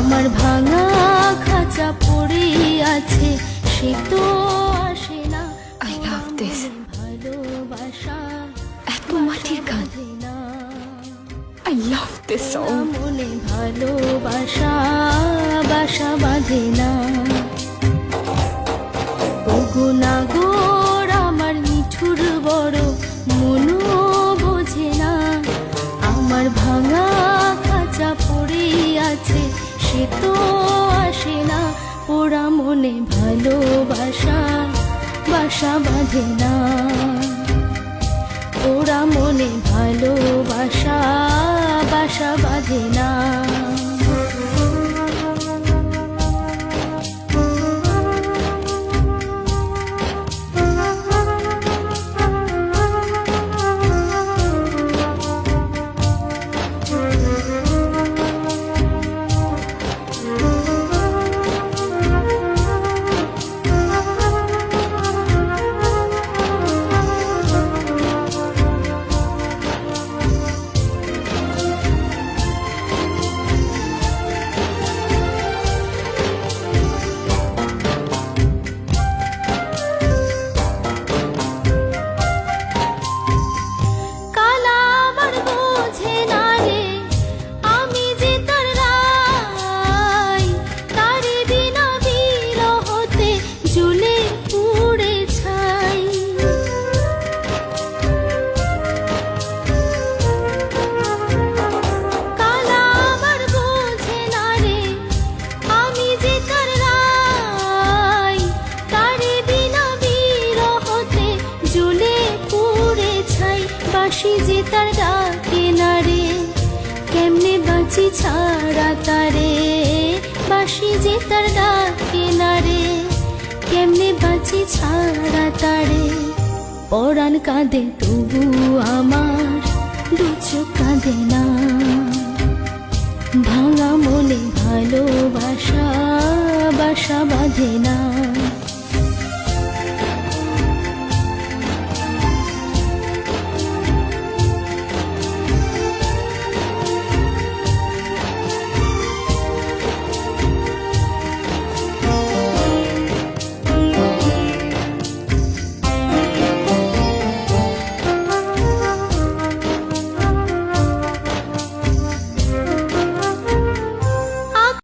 আমার ভাঙা খাঁচা পড়ে আছে, সে তো আসে না। I love this. ভালোবাসা এত মাটির গান। না, I love this song. মনে ভালোবাসা বাসা বাঁধে না। ওগো নাগর আমার নিঠুর বড়, মনও বোঝে না। আমার ভাঙা খাঁচা পড়ে আছে, সে তো আসে না। ওরা মনে ভালোবাসা বাসা বাঁধে না। ওরা মনে ভালোবাসা বাসা বাঁধে না। বাঁশি যে তার ডাকে না রে, কেমনে বাঁচি ছাড়া তারে। বাঁশি যে তার ডাকে না রে, কেমনে বাঁচি ছাড়া তারে। পরাণ কাঁদে তবু আমার দু চোখ কাঁদে না। ভাঙা মনে ভালোবাসা বাসা বাঁধে না।